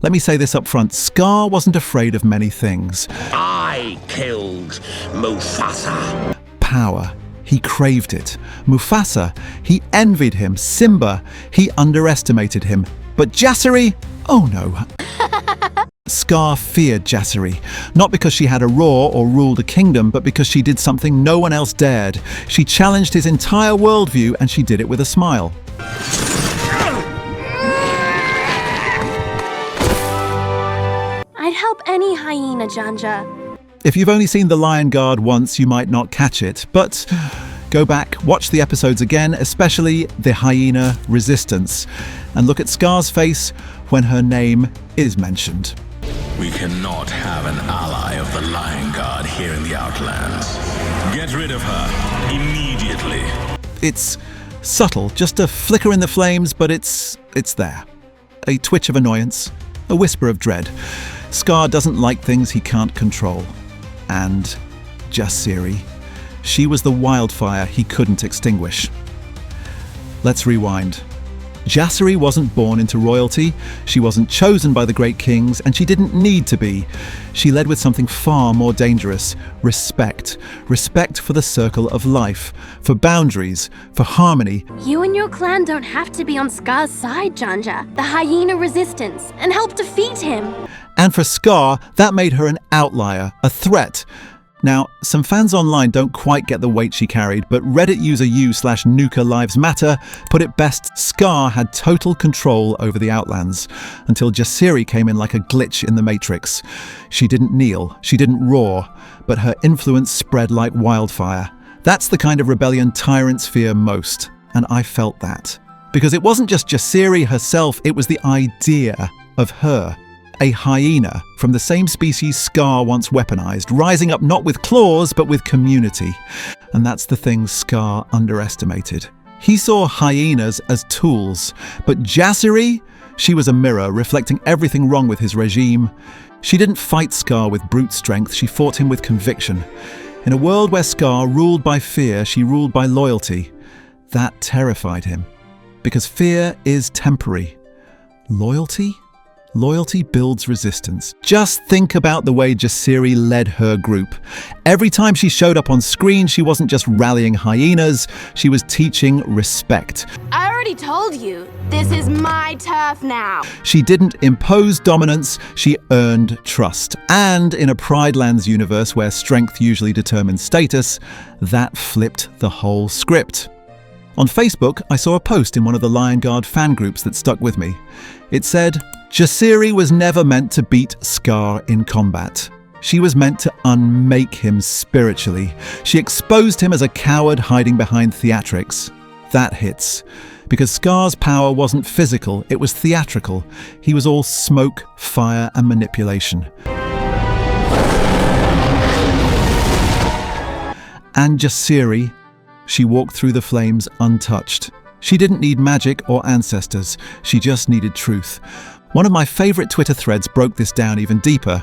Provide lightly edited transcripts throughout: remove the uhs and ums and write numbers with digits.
Let me say this up front, Scar wasn't afraid of many things. I killed Mufasa. Power. He craved it. Mufasa, he envied him. Simba, he underestimated him. But Jasiri? Oh no. Scar feared Jasiri, not because she had a roar or ruled a kingdom, but because she did something no one else dared. She challenged his entire worldview, and she did it with a smile. I'd help any hyena, Janja. If you've only seen The Lion Guard once, you might not catch it, but go back, watch the episodes again, especially the hyena resistance, and look at Scar's face when her name is mentioned. We cannot have an ally of the Lion Guard here in the Outlands. Get rid of her immediately. It's subtle, just a flicker in the flames, but it's there. A twitch of annoyance, a whisper of dread. Scar doesn't like things he can't control. And Jasiri, she was the wildfire he couldn't extinguish. Let's rewind. Jasiri wasn't born into royalty, she wasn't chosen by the great kings, and she didn't need to be. She led with something far more dangerous: respect. Respect for the circle of life, for boundaries, for harmony. You and your clan don't have to be on Scar's side, Janja. The hyena resistance, and help defeat him. And for Scar, that made her an outlier, a threat. Now, some fans online don't quite get the weight she carried, but Reddit user u/Nuka Lives Matter put it best: Scar had total control over the Outlands, until Jasiri came in like a glitch in the Matrix. She didn't kneel, she didn't roar, but her influence spread like wildfire. That's the kind of rebellion tyrants fear most, and I felt that. Because it wasn't just Jasiri herself, it was the idea of her. A hyena from the same species Scar once weaponized, rising up not with claws but with community. And that's the thing Scar underestimated. He saw hyenas as tools, but Jasiri, she was a mirror reflecting everything wrong with his regime. She didn't fight Scar with brute strength, she fought him with conviction. In a world where Scar ruled by fear, she ruled by loyalty. That terrified him. Because fear is temporary. Loyalty? Loyalty builds resistance. Just think about the way Jasiri led her group. Every time she showed up on screen, she wasn't just rallying hyenas, she was teaching respect. I already told you, this is my turf now. She didn't impose dominance, she earned trust. And in a Pridelands universe where strength usually determines status, that flipped the whole script. On Facebook, I saw a post in one of the Lion Guard fan groups that stuck with me. It said, Jasiri was never meant to beat Scar in combat. She was meant to unmake him spiritually. She exposed him as a coward hiding behind theatrics. That hits. Because Scar's power wasn't physical, it was theatrical. He was all smoke, fire, and manipulation. And Jasiri, she walked through the flames untouched. She didn't need magic or ancestors, she just needed truth. One of my favourite Twitter threads broke this down even deeper.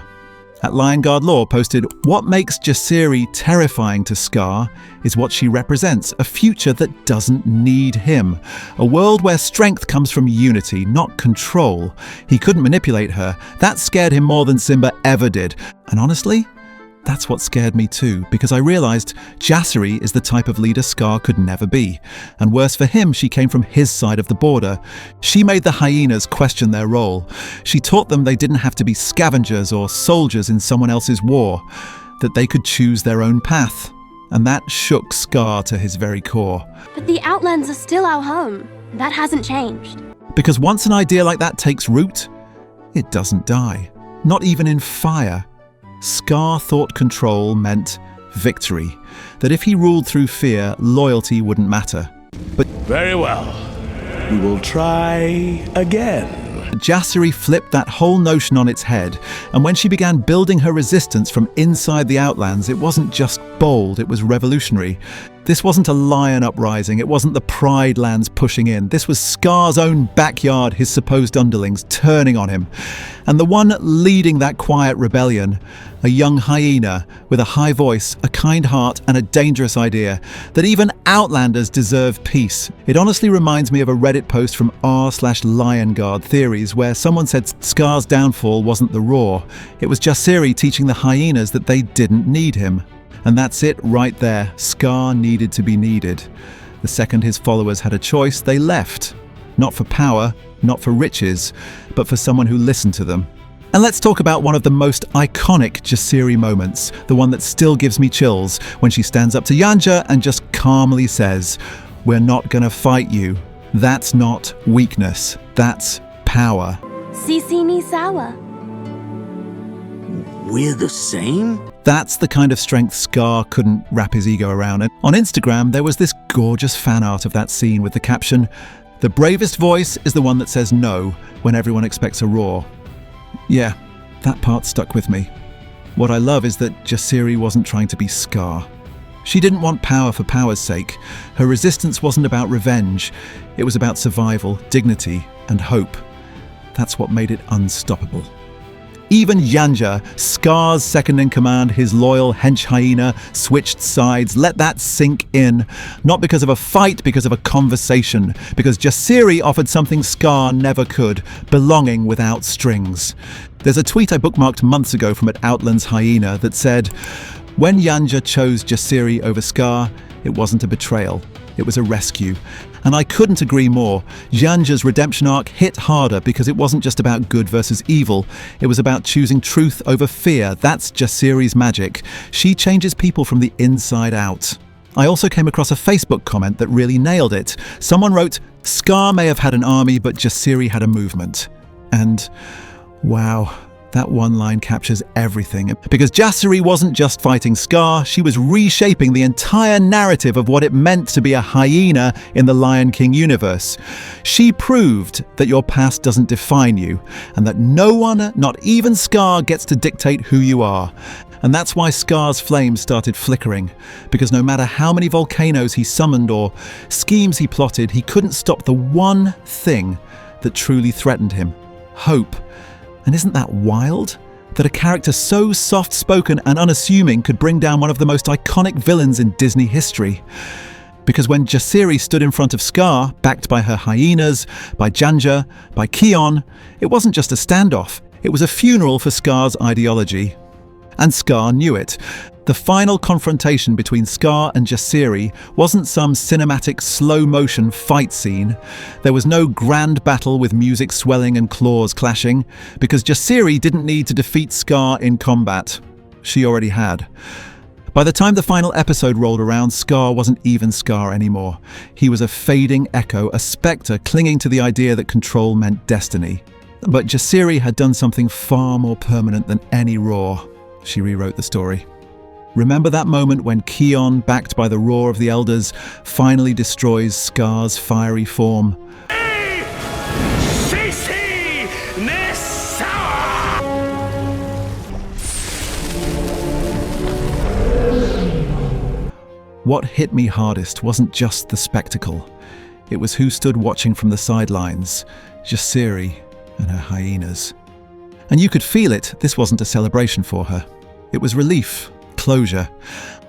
At Lion Guard Lore posted, what makes Jasiri terrifying to Scar is what she represents, a future that doesn't need him. A world where strength comes from unity, not control. He couldn't manipulate her. That scared him more than Simba ever did. And honestly, that's what scared me too, because I realised Jasiri is the type of leader Scar could never be. And worse for him, she came from his side of the border. She made the hyenas question their role. She taught them they didn't have to be scavengers or soldiers in someone else's war, that they could choose their own path. And that shook Scar to his very core. But the Outlands are still our home. That hasn't changed. Because once an idea like that takes root, it doesn't die. Not even in fire. Scar thought control meant victory, that if he ruled through fear, loyalty wouldn't matter. But Very well. We will try again. Jasiri flipped that whole notion on its head, and when she began building her resistance from inside the Outlands, it wasn't just bold, it was revolutionary. This wasn't a lion uprising, it wasn't the Pride lands pushing in. This was Scar's own backyard, his supposed underlings turning on him. And the one leading that quiet rebellion, a young hyena with a high voice, a kind heart, and a dangerous idea that even outlanders deserve peace. It honestly reminds me of a Reddit post from r/LionGuard Theories where someone said Scar's downfall wasn't the roar. It was Jasiri teaching the hyenas that they didn't need him. And that's it right there. Scar needed to be needed. The second his followers had a choice, they left. Not for power, not for riches, but for someone who listened to them. And let's talk about one of the most iconic Jasiri moments, the one that still gives me chills, when she stands up to Yanja and just calmly says, "We're not gonna fight you. That's not weakness, that's power." Sisi ni sawa. We're the same? That's the kind of strength Scar couldn't wrap his ego around. And on Instagram, there was this gorgeous fan art of that scene with the caption, "The bravest voice is the one that says no when everyone expects a roar." Yeah, that part stuck with me. What I love is that Jasiri wasn't trying to be Scar. She didn't want power for power's sake. Her resistance wasn't about revenge. It was about survival, dignity, and hope. That's what made it unstoppable. Even Yanja, Scar's second-in-command, his loyal hench hyena, switched sides. Let that sink in. Not because of a fight, because of a conversation. Because Jasiri offered something Scar never could, belonging without strings. There's a tweet I bookmarked months ago from @Outlands Hyena that said, "When Yanja chose Jasiri over Scar, it wasn't a betrayal. It was a rescue." And I couldn't agree more. Yanja's redemption arc hit harder because it wasn't just about good versus evil. It was about choosing truth over fear. That's Jasiri's magic. She changes people from the inside out. I also came across a Facebook comment that really nailed it. Someone wrote, "Scar may have had an army, but Jasiri had a movement." And wow, that one line captures everything. Because Jasiri wasn't just fighting Scar, she was reshaping the entire narrative of what it meant to be a hyena in the Lion King universe. She proved that your past doesn't define you, and that no one, not even Scar, gets to dictate who you are. And that's why Scar's flame started flickering. Because no matter how many volcanoes he summoned or schemes he plotted, he couldn't stop the one thing that truly threatened him: hope. And isn't that wild? That a character so soft-spoken and unassuming could bring down one of the most iconic villains in Disney history. Because when Jasiri stood in front of Scar, backed by her hyenas, by Janja, by Kion, it wasn't just a standoff, it was a funeral for Scar's ideology. And Scar knew it. The final confrontation between Scar and Jasiri wasn't some cinematic slow-motion fight scene. There was no grand battle with music swelling and claws clashing, because Jasiri didn't need to defeat Scar in combat. She already had. By the time the final episode rolled around, Scar wasn't even Scar anymore. He was a fading echo, a spectre clinging to the idea that control meant destiny. But Jasiri had done something far more permanent than any roar. She rewrote the story. Remember that moment when Kion, backed by the roar of the elders, finally destroys Scar's fiery form? What hit me hardest wasn't just the spectacle. It was who stood watching from the sidelines, Jasiri and her hyenas. And you could feel it, this wasn't a celebration for her. It was relief, closure.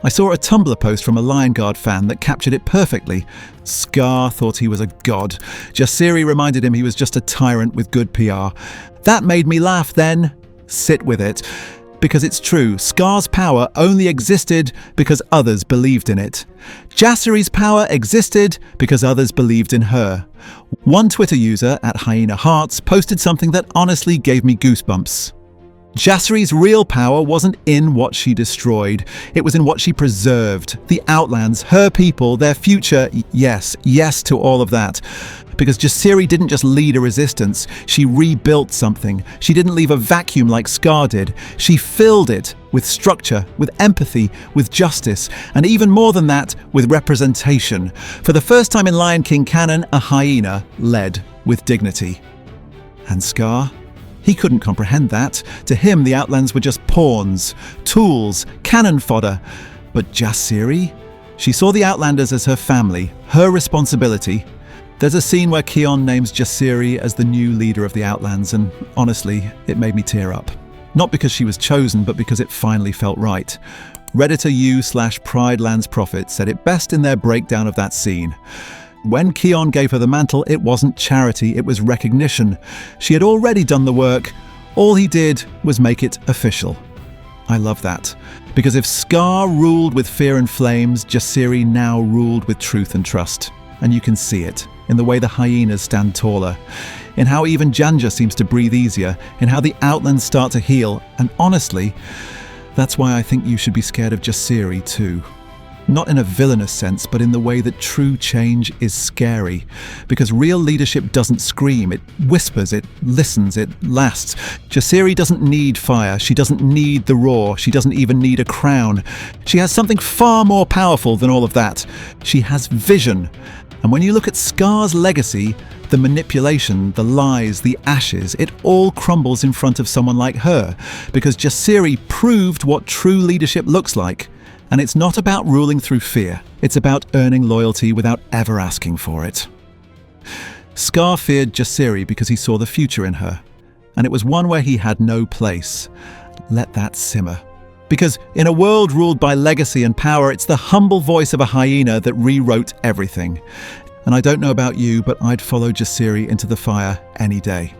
I saw a Tumblr post from a LionGuard fan that captured it perfectly. Scar thought he was a god. Jasiri reminded him he was just a tyrant with good PR. That made me laugh then. Sit with it. Because it's true, Scar's power only existed because others believed in it. Jasiri's power existed because others believed in her. One Twitter user, @HyenaHearts, posted something that honestly gave me goosebumps. Jasiri's real power wasn't in what she destroyed. It was in what she preserved. The Outlands, her people, their future. Yes to all of that. Because Jasiri didn't just lead a resistance, she rebuilt something. She didn't leave a vacuum like Scar did. She filled it with structure, with empathy, with justice, and even more than that, with representation. For the first time in Lion King canon, a hyena led with dignity. And Scar? He couldn't comprehend that. To him, the Outlands were just pawns, tools, cannon fodder. But Jasiri? She saw the Outlanders as her family, her responsibility. There's a scene where Kion names Jasiri as the new leader of the Outlands, and honestly, it made me tear up. Not because she was chosen, but because it finally felt right. Redditor U/Pridelands Prophet said it best in their breakdown of that scene. When Kion gave her the mantle, it wasn't charity, it was recognition. She had already done the work. All he did was make it official. I love that. Because if Scar ruled with fear and flames, Jasiri now ruled with truth and trust. And you can see it in the way the hyenas stand taller, in how even Janja seems to breathe easier, in how the Outlands start to heal. And honestly, that's why I think you should be scared of Jasiri too. Not in a villainous sense, but in the way that true change is scary. Because real leadership doesn't scream, it whispers, it listens, it lasts. Jasiri doesn't need fire, she doesn't need the roar, she doesn't even need a crown. She has something far more powerful than all of that. She has vision. And when you look at Scar's legacy, the manipulation, the lies, the ashes, it all crumbles in front of someone like her. Because Jasiri proved what true leadership looks like. And it's not about ruling through fear. It's about earning loyalty without ever asking for it. Scar feared Jasiri because he saw the future in her. And it was one where he had no place. Let that simmer. Because in a world ruled by legacy and power, it's the humble voice of a hyena that rewrote everything. And I don't know about you, but I'd follow Jasiri into the fire any day.